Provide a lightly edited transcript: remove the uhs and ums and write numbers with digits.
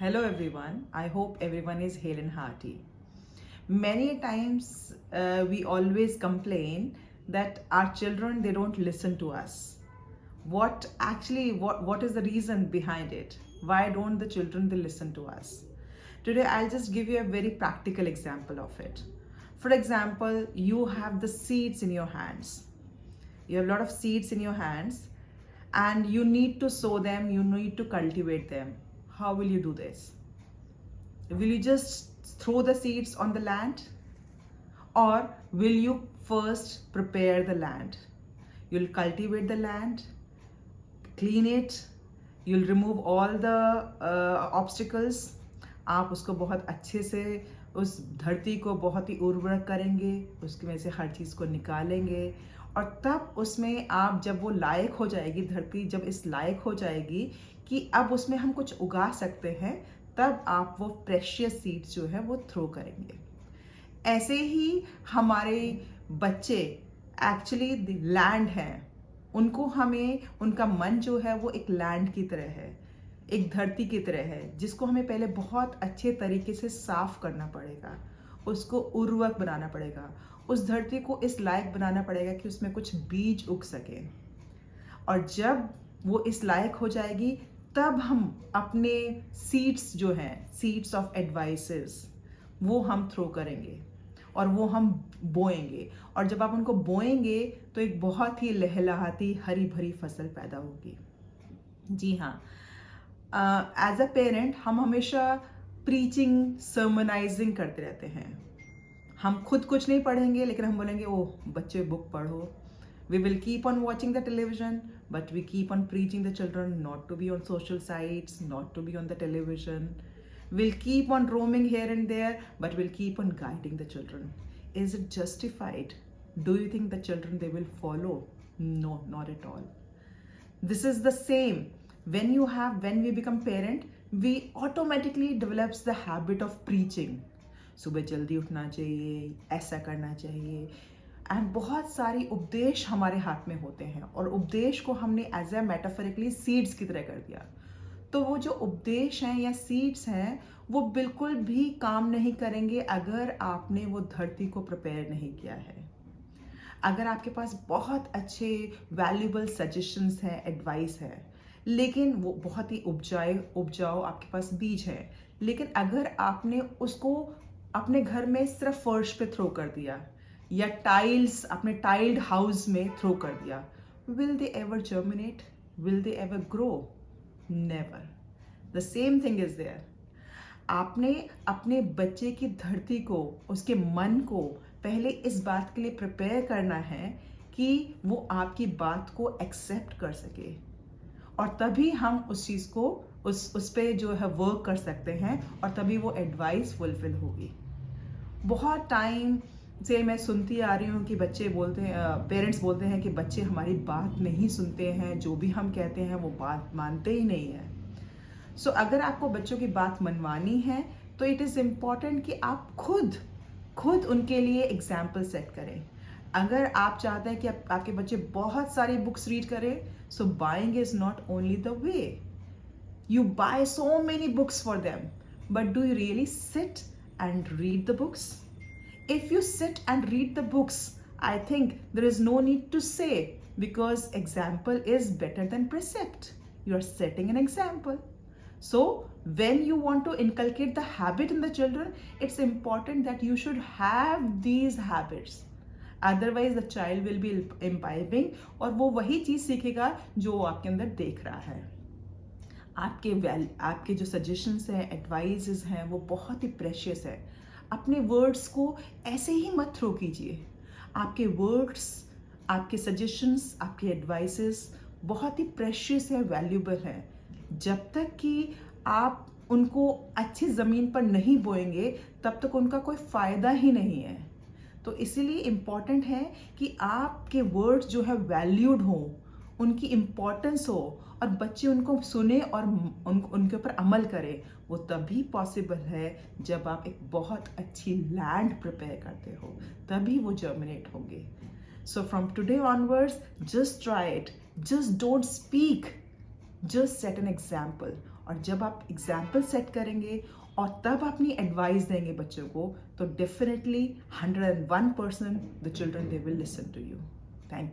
Hello everyone. I hope everyone is hale and hearty. Many times we always complain that our children they don't listen to us. What is the reason behind it? Why don't the children they listen to us? Today I'll just give you a very practical example of it. For example, you have the seeds in your hands. You have a lot of seeds in your hands and you need to sow them, you need to cultivate them. How will you do this? Will you just throw the seeds on the land? Or will you first prepare the land? You'll cultivate the land, clean it, you'll remove all the obstacles. आप उसको बहुत अच्छे से उस धरती को बहुत ही उर्वरक करेंगे, उसके में से हर चीज़ को निकालेंगे और तब उसमें आप जब वो लायक हो जाएगी, धरती जब इस लायक हो जाएगी कि अब उसमें हम कुछ उगा सकते हैं, तब आप वो प्रेशियस सीड्स जो है वो थ्रो करेंगे। ऐसे ही हमारे बच्चे एक्चुअली लैंड हैं, उनको हमें उनका मन जो है वो एक लैंड की तरह है, एक धरती की तरह है, जिसको हमें पहले बहुत अच्छे तरीके से साफ करना पड़ेगा, उसको उर्वरक बनाना पड़ेगा, उस धरती को इस लायक बनाना पड़ेगा कि उसमें कुछ बीज उग सके। और जब वो इस लायक हो जाएगी तब हम अपने सीड्स जो हैं, सीड्स ऑफ एडवाइसेस, वो हम थ्रो करेंगे और वो हम बोएंगे। और जब आप उनको बोएंगे तो एक बहुत ही लहलहाती हरी भरी फसल पैदा होगी। जी हाँ, एज अ पेरेंट हम हमेशा प्रीचिंग सर्मनाइजिंग करते रहते हैं। हम खुद कुछ नहीं पढ़ेंगे लेकिन हम बोलेंगे ओह बच्चे बुक पढ़ो। We will keep on watching the television, but we keep on preaching the children not to be on social sites, not to be on the television. We'll keep on roaming here and there, but we'll keep on guiding the children. Is it justified? Do you think the children they will follow? No, not at all. This is the same. When we become parent, we automatically develops the habit of preaching. सुबह जल्दी उठना चाहिए, ऐसा करना चाहिए, and बहुत सारी उपदेश हमारे हाथ में होते हैं और उपदेश को हमने एज ए मेटाफोरिकली सीड्स की तरह कर दिया। तो वो जो उपदेश हैं या सीड्स हैं वो बिल्कुल भी काम नहीं करेंगे अगर आपने वो धरती को प्रिपेयर नहीं किया है। अगर आपके पास बहुत अच्छे वैल्यूबल सजेशंस हैं, एडवाइस है, लेकिन वो बहुत ही उपजाऊ आपके पास बीज है, लेकिन अगर आपने उसको अपने घर में सिर्फ फर्श पे थ्रो कर दिया या टाइल्स अपने टाइल्ड हाउस में थ्रो कर दिया, will they ever germinate? Will they ever grow? Never. The same thing is there. आपने अपने बच्चे की धरती को, उसके मन को पहले इस बात के लिए प्रिपेयर करना है कि वो आपकी बात को एक्सेप्ट कर सके और तभी हम उस चीज़ को उस पे जो है वर्क कर सकते हैं और तभी वो एडवाइस फुलफिल होगी। बहुत टाइम से मैं सुनती आ रही हूँ कि बच्चे बोलते हैं, पेरेंट्स बोलते हैं कि बच्चे हमारी बात नहीं सुनते हैं, जो भी हम कहते हैं वो बात मानते ही नहीं है। सो अगर आपको बच्चों की बात मनवानी है तो इट इज़ इम्पॉर्टेंट कि आप खुद उनके लिए एग्जाम्पल सेट करें। अगर आप चाहते हैं कि आपके बच्चे बहुत सारी बुक्स रीड करें, so buying is not only the way. You buy so many books for them, but do you really sit and read the books? If you sit and read the books, I think there is no need to say, because example is better than precept. You are setting an example. So when you want to inculcate the habit in the children, it's important that you should have these habits. Otherwise the child will be imbibing और वो वही चीज़ सीखेगा जो वो आपके अंदर देख रहा है। आपके जो सजेशंस हैं, एडवाइसेस हैं, वो बहुत ही प्रेशियस है। अपने वर्ड्स को ऐसे ही मत थ्रो कीजिए। आपके वर्ड्स, आपके सजेशंस, आपके एडवाइसेस बहुत ही प्रेशियस है, वैल्यूबल है। जब तक कि आप उनको अच्छी ज़मीन पर नहीं बोएंगे तब तक उनका कोई फ़ायदा ही नहीं है। तो इसीलिए इम्पॉर्टेंट है कि आपके वर्ड्स जो है वैल्यूड हों, उनकी इम्पोर्टेंस हो और बच्चे उनको सुने और उनके ऊपर अमल करें। वो तभी पॉसिबल है जब आप एक बहुत अच्छी लैंड प्रिपेयर करते हो, तभी वो जर्मिनेट होंगे। So from today onwards just try it, just don't speak, just set an example और जब आप एग्जाम्पल सेट करेंगे और तब अपनी एडवाइस देंगे बच्चों को, तो definitely 101% the children they will listen to you. Thank you.